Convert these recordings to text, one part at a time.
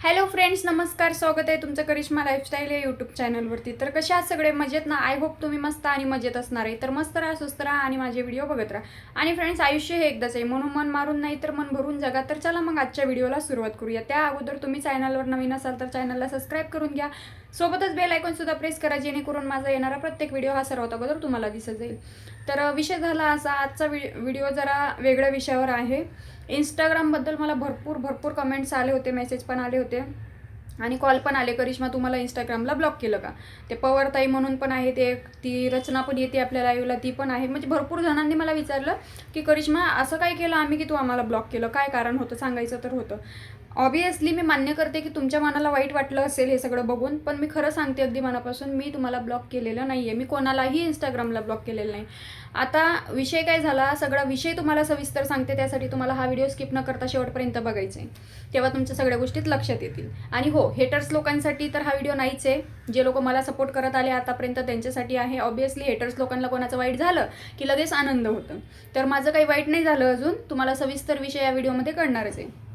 Hello friends, नमस्कार. स्वागत आहे तुमचं करिश्मा लाईफस्टाईल या यूट्यूब चॅनलवरती. तर कशा आहात सगळे? मजेत ना? आय होप तुम्ही मस्त आणि मजेत असणार आहे. तर मस्त राहा, सुस्त राहा आणि माझे व्हिडिओ बघत राहा. आणि फ्रेंड्स, आयुष्य हे एकदाच आहे, म्हणून मन मारून नाही तर मन भरून जगा. तर चला मग आजच्या व्हिडिओला सुरुवात करूया. त्या अगोदर तुम्ही चॅनलवर नवीन असाल तर चॅनलला सबस्क्राईब करून घ्या. सोबतच बेल आयकॉन सुद्धा प्रेस करा, जेणेकरून माझा येणारा प्रत्येक व्हिडिओ हा सर्वात अगोदर तुम्हाला दिसत जाईल. तर विषय झाला असा, आजचा व्हिडिओ जरा वेगळ्या विषयावर आहे. इंस्टाग्रामबद्दल मला भरपूर कमेंट्स आले होते, मेसेज पण आले होते आणि कॉल पण आले. करिश्मा, तुम्हाला इंस्टाग्रामला ब्लॉक केलं का? ते पवरताई म्हणून पण आहे, ते ती रचना पण येते आपल्या लाईव्हला, ती पण आहे. म्हणजे भरपूर जणांनी मला विचारलं की करिश्मा, असं काय केलं आम्ही की तू आम्हाला ब्लॉक केलं? काय कारण होतं सांगायचं तर होतं. ऑब्वियसली मी मान्य करते की तुमच्या मनाला वाईट वाटलं असेल हे सगळं बघून, पण मी खरं सांगते अगदी मनापासून, मी तुम्हाला ब्लॉक केलेलं नाही आहे. मी कोणालाही इंस्टाग्रामला ब्लॉक केलेलं नाही. आता विषय काय झाला, सगळा विषय तुम्हाला सविस्तर सांगते. त्यासाठी तुम्हाला हा व्हिडिओ स्किप न करता शेवटपर्यंत बघायचा आहे, तेव्हा तुमच्या सगळ्या गोष्टीत लक्षात येतील. आणि हो, हेटर्स लोकांसाठी तर हा व्हिडिओ नाहीच आहे. जे लोक मला सपोर्ट करत आले आतापर्यंत त्यांच्यासाठी आहे. ऑब्वियसली हेटर्स लोकांना कोणाचं वाईट झालं की लगेच आनंद होतं. तर माझं काही वाईट नाही झालं अजून. तुम्हाला सविस्तर विषय या व्हिडिओमध्ये कळणारच आहे.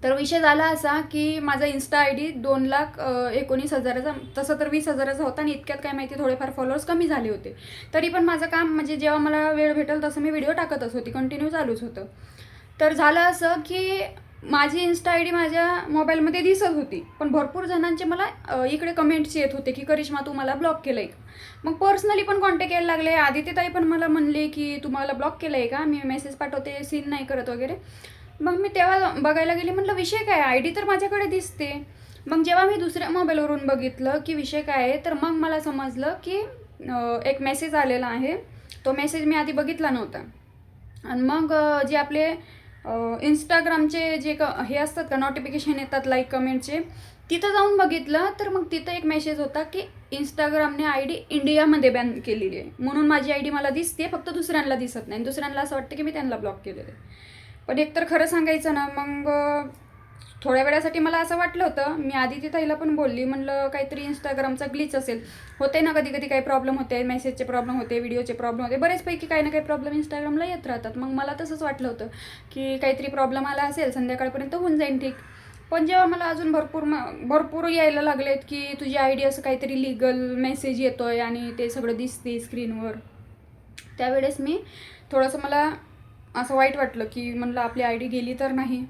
तर विषय झाला असा की माझा इन्स्टा आय डी 2,19,000चा, तसं तर 20,000चा होता आणि इतक्यात काय माहिती थोडेफार फॉलोअर्स कमी झाले होते. तरी पण माझं काम म्हणजे जेव्हा मला वेळ भेटेल तसं मी व्हिडिओ टाकतच होती, कंटिन्यू चालूच होतं. तर झालं असं की माझी इन्स्टा आय डी माझ्या मोबाईलमध्ये दिसत होती, पण भरपूर जणांचे मला इकडे कमेंट्स येत होते की करिश्मा, तू मला ब्लॉक केलं आहे का? मग पर्सनली पण कॉन्टॅक्ट यायला लागले. आदित्यताई पण मला म्हणले की तुम्हाला ब्लॉक केलं आहे का? मी मेसेज पाठवते, सीन नाही करत वगैरे. मग मी तेव्हा बघायला गेली, म्हटलं विषय काय, आय डी तर माझ्याकडे दिसते. मग जेव्हा मी दुसऱ्या मोबाईलवरून बघितलं की विषय काय आहे, तर मग मला समजलं की एक मेसेज आलेला आहे. तो मेसेज मी आधी बघितला नव्हता. आणि मग जे आपले इंस्टाग्रामचे जे हे असतात का, नोटिफिकेशन येतात लाईक कमेंटचे, तिथं जाऊन बघितलं तर मग तिथं एक मेसेज होता की इंस्टाग्रामने आय डी इंडियामध्ये बॅन केलेली आहे, म्हणून माझी आय डी मला दिसते, फक्त दुसऱ्यांना दिसत नाही. दुसऱ्यांना असं वाटतं की मी त्यांना ब्लॉक केलेलं आहे. पण एकतर खरं सांगायचं ना, मग थोड्या वेळासाठी मला असं वाटलं होतं. मी आदिती ताईला पण बोलली, म्हणलं काहीतरी इंस्टाग्रामचा ग्लिच असेल. होते ना कधी कधी काही प्रॉब्लेम होते, मेसेजचे प्रॉब्लेम होते, व्हिडिओचे प्रॉब्लेम होते, बरेचपैकी काही ना काही प्रॉब्लेम इंस्टाग्रामला येत राहतात. मग मला तसंच वाटलं होतं की काहीतरी प्रॉब्लेम आला असेल, संध्याकाळपर्यंत होऊन जाईन ठीक. पण जेव्हा मला अजून भरपूर यायला लागलेत की तुझी आय डी असं काहीतरी लिगल मेसेज येतोय आणि ते सगळं दिसते स्क्रीनवर, त्यावेळेस मी थोडंसं मला असं वाईट वाटलं की म्हणलं आपली आय डी गेली तर नाही.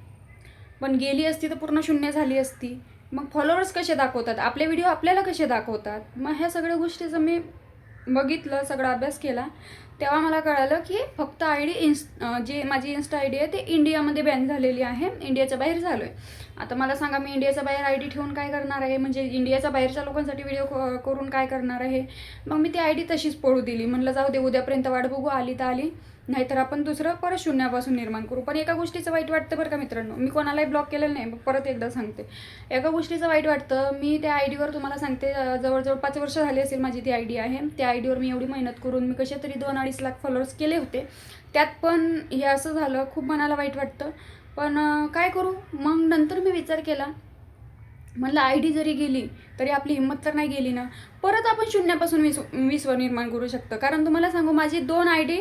पण गेली असती तर पूर्ण शून्य झाली असती. मग फॉलोअर्स कसे दाखवतात, आपले व्हिडिओ आपल्याला कसे दाखवतात? मग ह्या सगळ्या गोष्टीचं मी बघितलं, सगळा अभ्यास केला. तेव्हा मला कळालं की फक्त आय डी जी माझी इन्स्टा आय डी आहे ते इंडियामध्ये बॅन झालेली आहे, इंडियाच्या बाहेर झालो आहे. आता मला सांगा, मी इंडियाच्या बाहेर आय डी ठेवून काय करणार आहे? म्हणजे इंडियाच्या बाहेरच्या लोकांसाठी व्हिडिओ करून काय करणार आहे? मग मी ती आय डी तशीच पळू दिली. म्हणलं जाऊ दे, उद्यापर्यंत वाट बघू, आली तर आली, नाहीतर आपण दुसरं परत शून्यापासून निर्माण करू. पण एका गोष्टीचं वाईट वाटतं बरं का मित्रांनो, मी कोणालाही ब्लॉक केलेलं नाही. परत एकदा सांगते, एका गोष्टीचं वाईट वाटतं. मी त्या आय डीवर तुम्हाला सांगते, जवळजवळ 5 वर्ष झाली असेल माझी ती आय डी आहे. त्या आय डीवर मी एवढी मेहनत करून मी कशा तरी 2-2.5 लाख फॉलोअर्स केले होते. त्यात पण हे असं झालं, खूप मनाला वाईट वाटतं. पण काय करू? मग नंतर मी विचार केला, म्हणलं आय डी जरी गेली तरी आपली हिंमत तर नाही गेली ना. परत आपण शून्यापासून 20वर निर्माण करू शकतो. कारण तुम्हाला सांगू, माझी 2 आय डी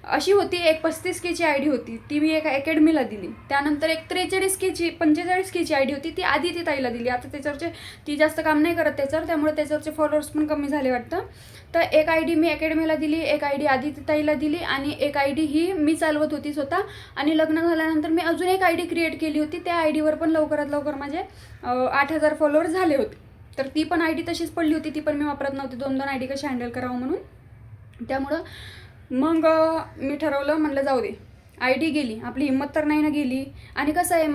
अशी होती. एक 35K आय डी होती, ती मी एका अकॅडमीला दिली. त्यानंतर एक 43K 45K आय डी होती, ती आदिती ताईला दिली. आता त्याच्यावरचे ती जास्त काम नाही करत त्याच्यावर, त्यामुळे त्याच्यावरचे फॉलोअर्स पण कमी झाले वाटतं. तर एक आय डी मी अकॅडमीला दिली, एक आय डी आदिती ताईला दिली आणि एक आय डी ही मी चालवत होती स्वतः. आणि लग्न झाल्यानंतर मी अजून एक आय डी क्रिएट केली होती. त्या आय डीवर पण लवकरात लवकर माझे 8,000 फॉलोअर्स झाले होते. तर ती पण आय डी तशीच पडली होती, ती पण मी वापरत नव्हती. 2-2 आय डी कशी हँडल करावं म्हणून. त्यामुळं मग मी ठरवलं, म्हणलं जाऊ दे, आय डी गेली, आपली हिंमत तर नाही ना गेली. आणि कसं आहे,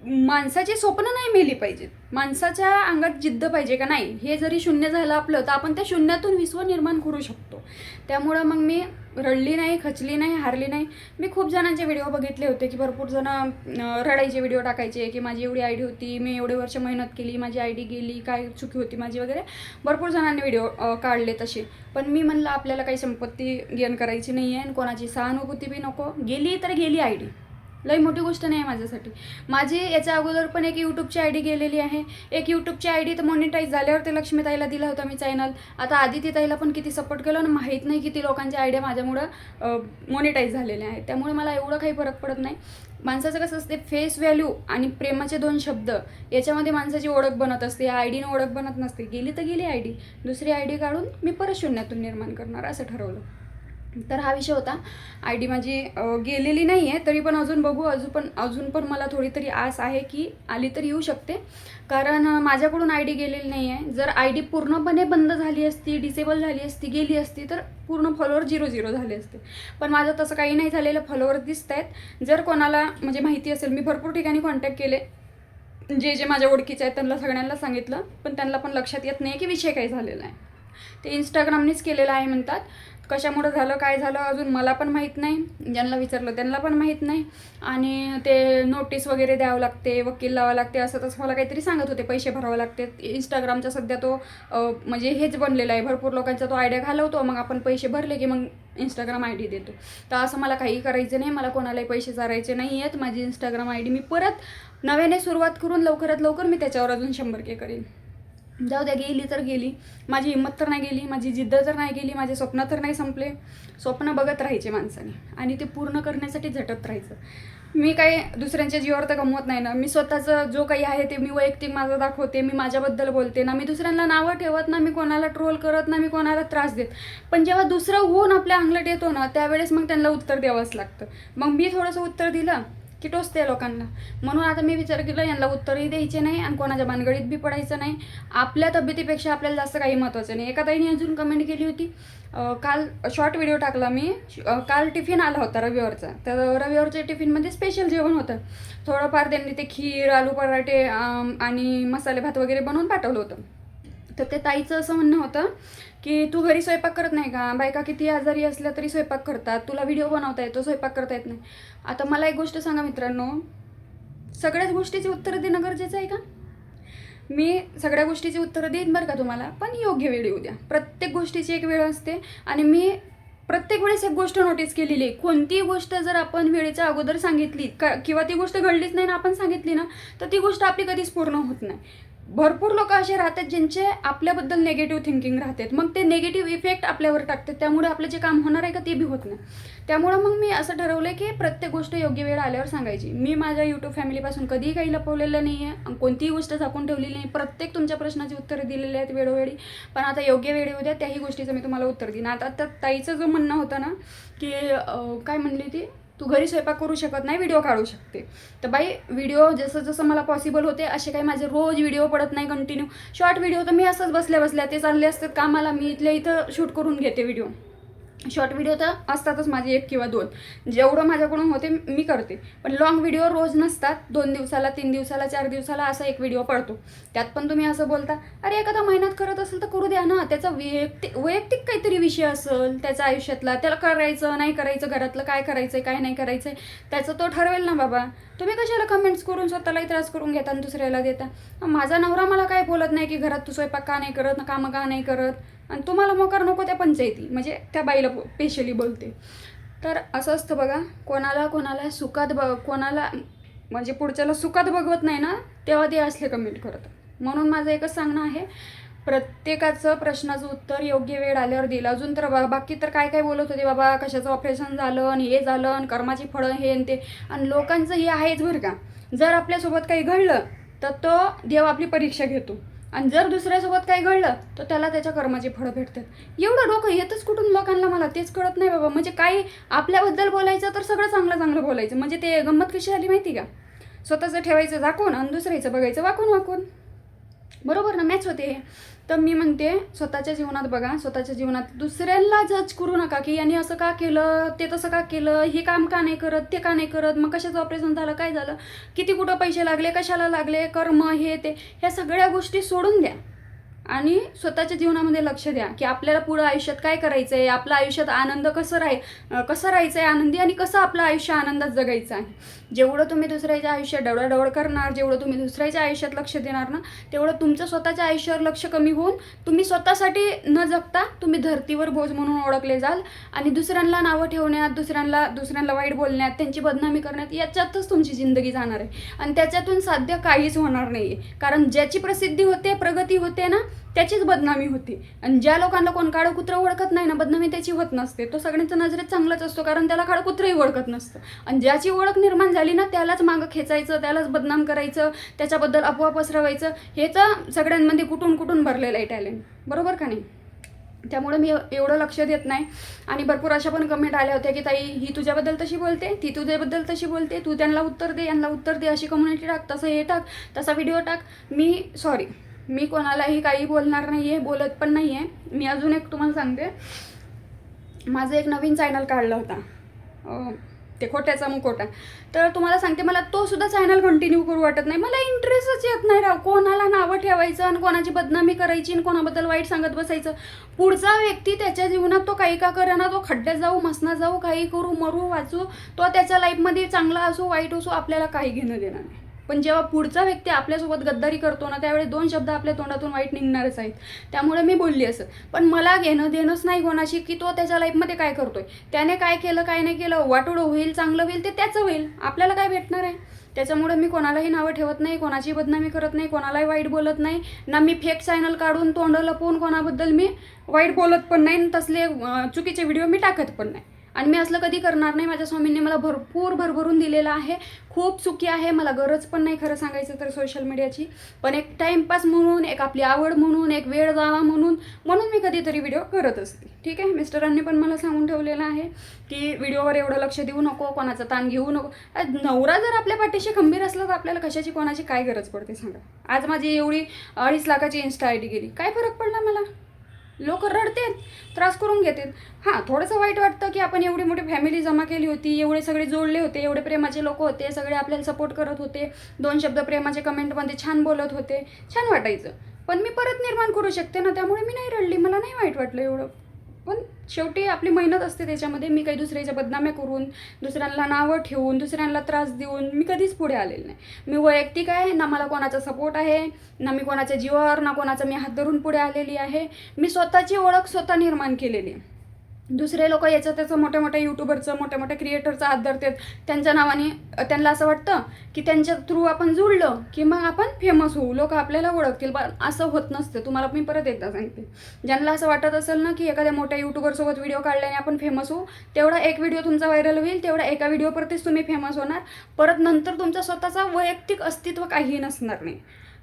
माणसाची स्वप्न नाही मेली पाहिजेत, माणसाच्या अंगात जिद्द पाहिजे का नाही, हे जरी शून्य झालं आपलं तर आपण त्या शून्यातून विश्व निर्माण करू शकतो. त्यामुळं मग मी रडली नाही, खचली नाही, हारली नाही. मी खूप जणांचे व्हिडिओ बघितले होते की भरपूर जण रडायचे व्हिडिओ टाकायचे की माझी एवढी आय डी होती, मी एवढे वर्ष मेहनत केली, माझी आय डी गेली, काय चुकी होती माझी वगैरे. भरपूर जणांनी व्हिडिओ काढले तसे. पण मी म्हणलं आपल्याला काही संपत्ती गेन करायची नाही आहे आणि कोणाची सहानुभूती बी नको. गेली तर गेली आय डी, लई मोठी गोष्ट नाही आहे माझ्यासाठी. माझी याच्या अगोदर पण एक यूट्यूबची आय डी गेलेली आहे. एक यूट्यूबची आय डी तर मॉनिटाईज झाल्यावर ते लक्ष्मीताईला दिला होता मी चॅनल. आता आदितीताईला पण किती सपोर्ट केलं ना, माहीत नाही किती लोकांच्या आयडिया माझ्यामुळं मॉनिटाईज झालेल्या आहेत. त्यामुळे मला एवढं काही फरक पडत नाही. माणसाचं कसं असते, फेस व्हॅल्यू आणि प्रेमाचे 2 शब्द याच्यामध्ये माणसाची ओळख बनत असते. आय डीनं ओळख बनत नसते. गेली तर गेली आय डी, दुसरी आय डी काढून मी परत शून्यातून निर्माण करणार असं ठरवलं. तर हा विषय होता. आय डी माझी गेलेली नाही आहे, तरी पण अजून बघू. अजून पण मला थोडी तरी आस आहे की आली तर येऊ शकते, कारण माझ्याकडून आय डी गेलेली नाही आहे. जर आय डी पूर्णपणे बंद झाली असती, डिसेबल झाली असती, गेली असती, तर पूर्ण फॉलोअर 0 झाले असते. पण माझं तसं काही नाही झालेलं. फॉलोअर दिसत आहेत. जर कोणाला म्हणजे माहिती असेल, मी भरपूर ठिकाणी कॉन्टॅक्ट केले, जे माझ्या ओळखीचे आहेत त्यांना सगळ्यांना सांगितलं, पण त्यांना पण लक्षात येत नाही की विषय काय झालेला आहे. ते इंस्टाग्रामनेच केलेलं आहे म्हणतात. कशामुळे झालं, काय झालं अजून मला पण माहीत नाही. ज्यांना विचारलं त्यांना पण माहीत नाही. आणि ते नोटीस वगैरे द्यावं लागते, वकील लावावं लागते, असं तसं मला काहीतरी सांगत होते. पैसे भरावे लागते. इंस्टाग्रामचा सध्या तो म्हणजे हेच बनलेला आहे. भरपूर लोकांचा तो आयडिया घालवतो, मग आपण पैसे भरले की मग इंस्टाग्राम आय डी देतो. तर असं मला काही करायचं नाही. मला कोणालाही पैसे चारायचे नाही आहेत. माझी इंस्टाग्राम आय डी मी परत नव्याने सुरुवात करून लवकरात लवकर मी त्याच्यावर अजून 100K करेन. जाऊ द्या, गेली तर गेली. माझी हिंमत तर नाही गेली, माझी जिद्द तर नाही गेली, माझे स्वप्न तर नाही संपले. स्वप्न बघत राहायचे माणसाने आणि ते पूर्ण करण्यासाठी झटत राहायचं. मी काही दुसऱ्यांच्या जीवावर तर गमवत नाही ना. मी स्वतःचं जो काही आहे ते मी वैयक्तिक माझं दाखवते. मी माझ्याबद्दल बोलते ना. मी दुसऱ्यांना नावं ठेवत ना, मी कोणाला ट्रोल करत ना, मी कोणाला त्रास देत. पण जेव्हा दुसरं होऊन आपल्या अंगलट येतो ना, त्यावेळेस मग त्यांना उत्तर द्यावंच लागतं. मग मी थोडंसं उत्तर दिलं की टोचते लोकांना. म्हणून आता मी विचार केला, यांना उत्तरही द्यायचे नाही आणि कोणाच्या भानगडीत बी पडायचं नाही. आपल्या तब्येतीपेक्षा आपल्याला जास्त काही महत्त्वाचं नाही. एका ताईने अजून कमेंट केली होती, काल शॉर्ट व्हिडिओ टाकला मी. काल टिफिन आला होता रविवारचा. तर रविवारच्या टिफिनमध्ये स्पेशल जेवण होतं. थोडंफार त्यांनी ते खीर, आलू पराठे आणि मसाले भात वगैरे बनवून पाठवलं होतं. तर ते ताईचं असं म्हणणं होतं की तू घरी स्वयंपाक करत नाही का? बायका किती आजारी असल्या तरी स्वयंपाक करतात, तुला व्हिडिओ बनवता येतो, स्वयंपाक करता येत नाही. आता मला एक गोष्ट सांगा मित्रांनो, सगळ्याच गोष्टीची उत्तरं देणं गरजेचं आहे का? मी सगळ्या गोष्टीची उत्तरं देईन बरं का तुम्हाला, पण योग्य वेळ येऊ द्या. प्रत्येक गोष्टीची एक वेळ असते आणि मी प्रत्येक वेळेस एक गोष्ट नोटीस केलेली आहे. कोणतीही गोष्ट जर आपण वेळेच्या अगोदर सांगितली किंवा ती गोष्ट घडलीच नाही ना आपण सांगितली ना, तर ती गोष्ट आपली कधीच पूर्ण होत नाही. भरपूर लोक असे राहतात ज्यांचे आपल्याबद्दल नेगेटिव्ह थिंकिंग राहतात. मग ते नेगेटिव्ह इफेक्ट आपल्यावर टाकतात. त्यामुळे आपलं जे काम होणार आहे का ते बी होत नाही. त्यामुळं मग मी असं ठरवलं आहे की प्रत्येक गोष्ट योग्य वेळ आल्यावर सांगायची. मी माझ्या यूट्यूब फॅमिलीपासून कधीही काही लपवलेलं नाही आहे, कोणतीही गोष्ट झाकून ठेवलेली नाही. प्रत्येक तुमच्या प्रश्नाची उत्तरं दिलेली आहेत वेळोवेळी. पण आता योग्य वेळ येऊ द्या, त्याही गोष्टीचं मी तुम्हाला उत्तर देईन. आता त्या ताईचं जो म्हणणं होतं ना की काय म्हणली ती, तू घरी स्वयंपाक करू शकत नाही, व्हिडिओ काढू शकते. तर बाई, व्हिडिओ जसं जसं मला पॉसिबल होते असे काही माझे रोज व्हिडिओ पडत नाही कंटिन्यू. शॉर्ट व्हिडिओ तर मी असंच बसल्या बसल्या ते चालले असतात कामाला, मी इथल्या इथं शूट करून घेते व्हिडिओ. शॉर्ट व्हिडिओ तर असतातच माझे 1 किंवा 2, जेवढं माझ्याकडून होते मी करते. पण लॉंग व्हिडिओ रोज नसतात. 2 दिवसाला, 3 दिवसाला, 4 दिवसाला असा एक व्हिडिओ पडतो. त्यात पण तुम्ही असं बोलता, अरे एखादा मेहनत करत असेल तर करू द्या ना. त्याचा वैयक्तिक काहीतरी विषय असेल त्याच्या आयुष्यातला, त्याला करायचं नाही करायचं, घरातलं काय करायचं काय नाही करायचं त्याचं तो ठरवेल ना बाबा. तुम्ही कशाला कमेंट्स करून स्वतःलाही त्रास करून घेता आणि दुसऱ्याला देता. माझा नवरा मला काय बोलत नाही की घरात तू स्वयंपाक का नाही करत, कामं का नाही करत, आणि तुम्हाला मोकार नको त्या पंचायती, म्हणजे त्या बाईला स्पेशली बोलते. तर असं असतं बघा, कोणाला सुखात कोणाला म्हणजे पुढच्याला सुखात बघवत नाही ना, तेव्हा ते असले कमेंट करतात. म्हणून माझं एकच सांगणं आहे, प्रत्येकाचं प्रश्नाचं उत्तर योग्य वेळ आल्यावर दिलं. अजून तर बाकी तर काय काय बोलत होते बाबा, कशाचं ऑपरेशन झालं आणि हे झालं आणि कर्माची फळं हे आणि ते. आणि लोकांचं हे आहेच बरं का, जर आपल्यासोबत काही घडलं तर तो देव आपली परीक्षा घेतो, आणि जर दुसऱ्यासोबत काही घडलं तर त्याला त्याच्या कर्माची फळं भेटतात. एवढं डोकं येतच कुठून लोकांना, मला तेच कळत नाही बाबा. म्हणजे काही आपल्याबद्दल बोलायचं तर सगळं चांगलं चांगलं बोलायचं. म्हणजे ते गंमत कशी आली माहिती का, स्वतःचं ठेवायचं झाकून आणि दुसऱ्याचं बघायचं वाकून. बरोबर ना, मॅच होते हे. तर मी म्हणते, स्वतःच्या जीवनात बघा, स्वतःच्या जीवनात दुसऱ्यांना जज करू नका की यांनी असं का केलं, ते तसं का केलं, हे काम का नाही करत, ते का नाही करत, मग कशाचं ऑपरेशन झालं, काय झालं, किती कुठं पैसे लागले, कशाला लागले, कर्म हे ते, ह्या सगळ्या गोष्टी सोडून द्या. आणि स्वतःच्या जीवनामध्ये लक्ष द्या की आपल्याला पुढं आयुष्यात काय करायचं आहे, आपलं आयुष्यात आनंद कसं राहायचं आहे आनंदी, आणि कसं आपलं आयुष्य आनंदात जगायचं आहे. जेवढं तुम्ही दुसऱ्याच्या आयुष्यात डवळाडवळ करणार, जेवढं तुम्ही दुसऱ्याच्या आयुष्यात लक्ष देणार ना, तेवढं तुमचं स्वतःच्या आयुष्यावर लक्ष कमी होऊन तुम्ही स्वतःसाठी न जगता तुम्ही धर्तीवर बोज म्हणून ओळखले जाल. आणि दुसऱ्यांना नावं ठेवण्यात, दुसऱ्यांना वाईट बोलण्यात, त्यांची बदनामी करण्यात, याच्यातच तुमची जिंदगी जाणार आहे. आणि त्याच्यातून साध्य काहीच होणार नाही आहे. कारण ज्याची प्रसिद्धी होते, प्रगती होते ना, त्याचीच बदनामी होती. आणि ज्या लोकांना कोण काळं कुत्रं ओळखत नाही ना, बदनामी त्याची होत नसते. तो सगळ्यांच्या नजरेत चांगलाच असतो, कारण त्याला काळं कुत्रंही ओळखत नसतं. आणि ज्याची ओळख निर्माण झाली ना, त्यालाच मागं खेचायचं, त्यालाच बदनाम करायचं, त्याच्याबद्दल अफवा पसरवायचं, हे तर सगळ्यांमध्ये कुठून कुठून भरलेलं आहे टॅलेंट. बरोबर का नाही? त्यामुळे मी एवढं लक्ष देत नाही. आणि भरपूर अशा पण कमेंट आल्या होत्या की ताई ही तुझ्याबद्दल तशी बोलते, ती तुझ्याबद्दल तशी बोलते, तू त्यांना उत्तर दे, यांना उत्तर दे, अशी कम्युनिटी टाक, तसं हे टाक, तसा व्हिडिओ टाक. मी कोणालाही काही बोलणार नाही आहे, बोलत पण नाही आहे. मी अजून एक तुम्हाला सांगते, माझं एक नवीन चॅनल काढलं होता, ते खोट्याचा मुखोटा. तर तुम्हाला सांगते, मला तो सुद्धा चॅनल कंटिन्यू करू वाटत नाही. मला इंटरेस्टच येत नाही राव. कोणाला नावं ठेवायचं आणि कोणाची बदनामी करायची आणि कोणाबद्दल वाईट सांगत बसायचं. पुढचा व्यक्ती त्याच्या जीवनात तो काही का करेना, तो खड्ड्यात जाऊ, मसनात जाऊ, काही करू, मरू, वाचू, तो त्याच्या लाईफमध्ये चांगला असो वाईट असो, आपल्याला काही घेणं देणं नाही. पण जेव्हा पुढचा व्यक्ती आपल्यासोबत गद्दारी करतो ना, त्यावेळी 2 शब्द आपल्या तोंडातून वाईट निघणारच आहेत. त्यामुळे मी बोलली असं. पण मला घेणं देणंच नाही कोणाशी की तो त्याच्या लाईफमध्ये काय करतोय, त्याने काय केलं, काय नाही केलं, वाटोळं होईल, चांगलं होईल, ते त्याचं होईल, आपल्याला काय भेटणार आहे. त्याच्यामुळे मी कोणालाही नावं ठेवत नाही, कोणाची बदनामी करत नाही, कोणालाही वाईट बोलत नाही ना. मी फेक चॅनल काढून तोंड लपवून कोणाबद्दल मी वाईट बोलत पण नाही, तसले चुकीचे व्हिडिओ मी टाकत पण नाही. आणि मी असलं कधी करणार नाही. माझ्या स्वामींनी मला भरभरून दिलेलं आहे. खूप चुकी आहे, मला गरज पण नाही खरं सांगायचं तर सोशल मीडियाची. पण एक टाईमपास म्हणून, एक आपली आवड म्हणून, एक वेळ जावा म्हणून मी कधीतरी व्हिडिओ करत असते. ठीक आहे. मिस्टरांनी पण मला सांगून ठेवलेलं आहे की व्हिडिओवर एवढं लक्ष देऊ नको, कोणाचा ताण घेऊ नको. नवरा जर आपल्या पाठीशी खंबीर असला तर आपल्याला कशाची कोणाची काय गरज पडते सांगा. आज माझी एवढी 2.5 लाखाची इन्स्टा ID गेली, काय फरक पडला मला? लोक रडतात, त्रास करून घेतात. हां, थोडंसं वाईट वाटतं की आपण एवढी मोठी फॅमिली जमा केली होती, एवढे सगळे जोडले होते, एवढे प्रेमाचे लोक होते, सगळे आपल्याला सपोर्ट करत होते, 2 शब्द प्रेमाचे कमेंटमध्ये छान बोलत होते, छान वाटायचं. पण मी परत निर्माण करू शकते ना, त्यामुळे मी नाही रडली, मला नाही वाईट वाटलं एवढं. पण शेवटी आपली मेहनत असते त्याच्यामध्ये. मी काही दुसऱ्याच्या बदनाम्या करून, दुसऱ्यांना नावं ठेवून, दुसऱ्यांना त्रास देऊन मी कधीच पुढे आलेले नाही. मी वैयक्तिक आहे ना, मला कोणाचा सपोर्ट आहे ना, मी कोणाच्या जीवावर ना कोणाचा मी हात धरून पुढे आलेली आहे. मी स्वतःची ओळख स्वतः निर्माण केलेली आहे. दुसरे लोक याचं त्याचं मोठ्या यूट्यूबरचं, मोठ्या क्रिएटरचा हात धरतात. त्यांच्या नावाने त्यांना असं वाटतं की त्यांच्या थ्रू आपण जुळलं की मग आपण फेमस होऊ, लोक आपल्याला ओळखतील. पण असं होत नसतं. तुम्हाला मी परत एकदा सांगते, ज्यांना असं वाटत असेल ना की एखाद्या मोठ्या यूट्यूबरसोबत व्हिडिओ काढल्याने आपण फेमस होऊ, तेवढा एक व्हिडिओ तुमचा व्हायरल होईल, तेवढा एका व्हिडिओवरतीच तुम्ही फेमस होणार. परत नंतर तुमचा स्वतःचा वैयक्तिक अस्तित्व काही नसणार नाही.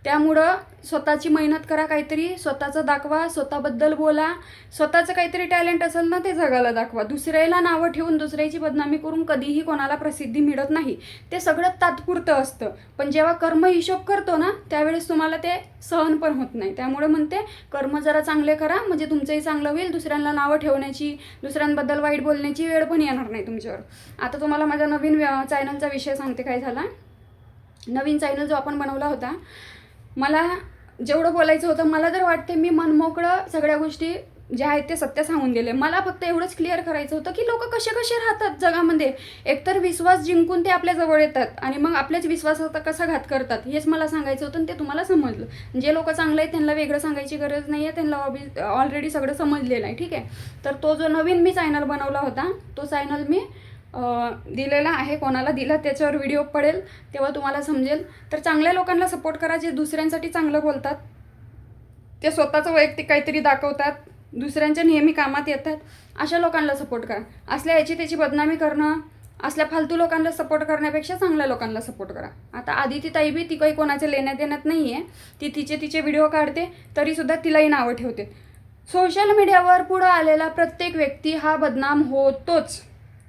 त्यामुळं स्वतःची मेहनत करा, काहीतरी स्वतःचं दाखवा, स्वतःबद्दल बोला, स्वतःचं काहीतरी टॅलेंट असेल ना ते जगाला दाखवा. दुसऱ्याला नावं ठेवून, दुसऱ्याची बदनामी करून कधीही कोणाला प्रसिद्धी मिळत नाही. ते सगळं तात्पुरतं असतं. पण जेव्हा कर्म हिशोब करतो ना, त्यावेळेस तुम्हाला ते सहन पण होत नाही. त्यामुळे म्हणते, कर्म जरा चांगले करा, म्हणजे तुमचंही चांगलं होईल. दुसऱ्यांना नावं ठेवण्याची, दुसऱ्यांबद्दल वाईट बोलण्याची वेळ पण येणार नाही तुमच्यावर. आता तुम्हाला माझ्या नवीन चॅनलचा विषय सांगते काय झाला. नवीन चॅनल जो आपण बनवला होता, मला जेवढं बोलायचं होतं, मला तर वाटते मी मनमोकळं सगळ्या गोष्टी ज्या आहेत ते सत्य सांगून दिले. मला फक्त एवढंच क्लिअर करायचं होतं की लोक कसे राहतात जगामध्ये. एकतर विश्वास जिंकून ते आपल्या जवळ येतात आणि मग आपल्याच विश्वासाचा कसा घात करतात, हेच मला सांगायचं होतं. आणि ते तुम्हाला समजलं. जे लोक चांगले आहेत त्यांना वेगळं सांगायची गरज नाही आहे, त्यांना ऑलरेडी सगळं समजलेलं आहे. ठीक आहे. तर तो जो नवीन मी चॅनल बनवला होता, तो चॅनल मी दिलेला आहे. कोणाला दिला त्याच्यावर व्हिडिओ पडेल तेव्हा तुम्हाला समजेल. तर चांगल्या लोकांना सपोर्ट करा, जे दुसऱ्यांसाठी चांगलं बोलतात, ते स्वतःचं वैयक्तिक काहीतरी दाखवतात, दुसऱ्यांच्या नेहमी कामात येतात, अशा लोकांना सपोर्ट करा. असल्या याची त्याची बदनामी करणं, असल्या फालतू लोकांना सपोर्ट करण्यापेक्षा चांगल्या लोकांना सपोर्ट करा. आता आदिती ताई बी ती काही कोणाच्या लेण्यात देण्यात नाही आहे. ती तिचे व्हिडिओ काढते, तरीसुद्धा तिलाही नावं ठेवते. सोशल मीडियावर पुढं आलेला प्रत्येक व्यक्ती हा बदनाम होतोच.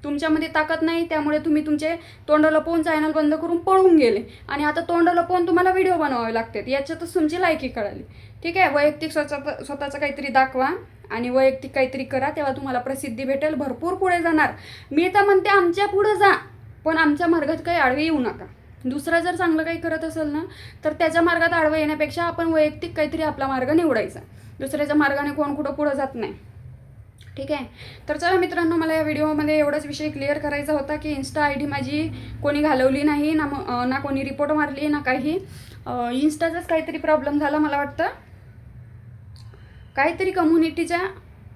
तुमच्यामध्ये ताकद नाही, त्यामुळे तुम्ही तुमचे तोंड लपवून चॅनल बंद करून पळून गेले आणि आता तोंड लपवून तुम्हाला व्हिडिओ बनवावे लागतात. याच्यातच तुमची लायकी कळाली. ठीक आहे. वैयक्तिक स्वतःचं काहीतरी दाखवा आणि वैयक्तिक काहीतरी करा, तेव्हा तुम्हाला प्रसिद्धी भेटेल, भरपूर पुढे जाणार. मी तर म्हणते आमच्या पुढं जा, पण आमच्या मार्गात काही आडवे येऊ नका. दुसरा जर चांगलं काही करत असेल ना तर त्याच्या मार्गात आडवं येण्यापेक्षा आपण वैयक्तिक काहीतरी आपला मार्ग निवडायचा. दुसऱ्याच्या मार्गाने कोण कुठं पुढं जात नाही. ठीक आहे. तर चला मित्रांनो, मला या व्हिडिओमध्ये एवढाच विषय क्लिअर करायचा होता की इन्स्टा आय डी माझी कोणी घालवली नाही ना कोणी रिपोर्ट मारली ना काही. इन्स्टाचाच काहीतरी प्रॉब्लेम झाला मला वाटतं. काहीतरी कम्युनिटीच्या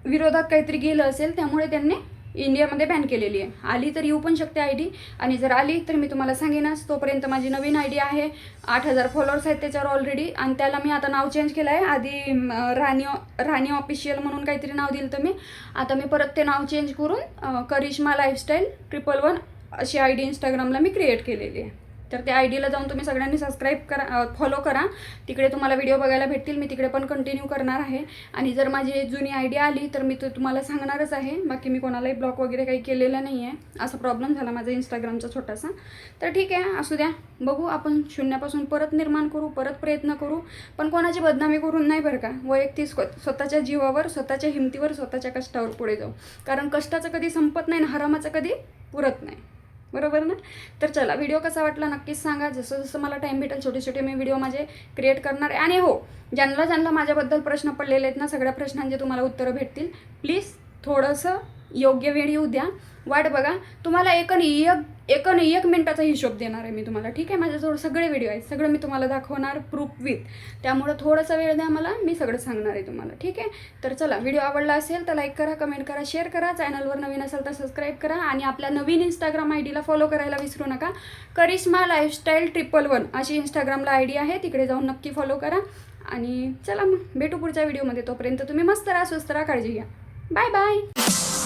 विरोधात काहीतरी गेलं असेल, त्यामुळे त्यांनी इंडियामध्ये बॅन केलेली आहे. आली तर येऊ पण शकते आय डी, आणि जर आली तर मी तुम्हाला सांगेनच. तोपर्यंत माझी नवीन आय डी आहे, 8,000 फॉलोअर्स आहेत त्याच्यावर ऑलरेडी, आणि त्याला मी आता नाव चेंज केलं आहे. आधी राणी ऑफिशियल म्हणून काहीतरी नाव दिलं तर मी आता परत ते नाव चेंज करून करिश्मा लाईफस्टाईल 111 अशी आय डी इंस्टाग्रामला मी क्रिएट केलेली आहे. तर त्या आय डीला जाऊन तुम्ही सगळ्यांनी सबस्क्राईब करा, फॉलो करा. तिकडे तुम्हाला व्हिडिओ बघायला भेटतील. मी तिकडे पण कंटिन्यू करणार आहे. आणि जर माझी जुनी आय डी आली तर मी तुम्हाला सांगणारच आहे. बाकी मी कोणालाही ब्लॉक वगैरे काही केलेलं नाही आहे. असा प्रॉब्लेम झाला माझा इंस्टाग्रामचा छोटासा. तर ठीक आहे, असू द्या. बघू, आपण शून्यापासून परत निर्माण करू, परत प्रयत्न करू. पण कोणाची बदनामी करून नाही बरं का. वैयक्तिक स्वतःच्या जीवावर, स्वतःच्या हिमतीवर, स्वतःच्या कष्टावर पुढे जाऊ. कारण कष्टाचं कधी संपत नाही आणि हरामाचं कधी पुरत नाही. बरोबर ना. तर चला, व्हिडिओ कसा वाटला नक्कीच सांगा. जसं जसं मला टाईम भेटेल छोटे छोटे मी व्हिडिओ माझे क्रिएट करणार आहे. आणि हो, ज्यांना माझ्याबद्दल प्रश्न पडलेले आहेत ना, सगळ्या प्रश्नांचे तुम्हाला उत्तरं भेटतील. प्लीज थोडंसं योग्य वेळ येऊ द्या, वाट बघा. तुम्हाला एक मिनिटाचा हिशोब देणार आहे मी तुम्हाला. ठीक आहे. माझ्याजवळ सगळे व्हिडिओ आहेत, सगळं मी तुम्हाला दाखवणार प्रूफ विथ. त्यामुळं थोडासा वेळ द्या मला, मी सगळं सांगणार आहे तुम्हाला. ठीक आहे. तर चला, व्हिडिओ आवडला असेल तर लाईक करा, कमेंट करा, शेअर करा. चॅनलवर नवीन असेल तर सबस्क्राईब करा. आणि आपल्या नवीन इंस्टाग्राम आय डीला फॉलो करायला विसरू नका. करिश्मा लाईफस्टाईल 111 अशी इंस्टाग्रामला आय डी आहे. तिकडे जाऊन नक्की फॉलो करा. आणि चला मग भेटू पुढच्या व्हिडिओमध्ये. तोपर्यंत तुम्ही मस्त राहा, स्वस्त राहा, काळजी घ्या. Bye bye.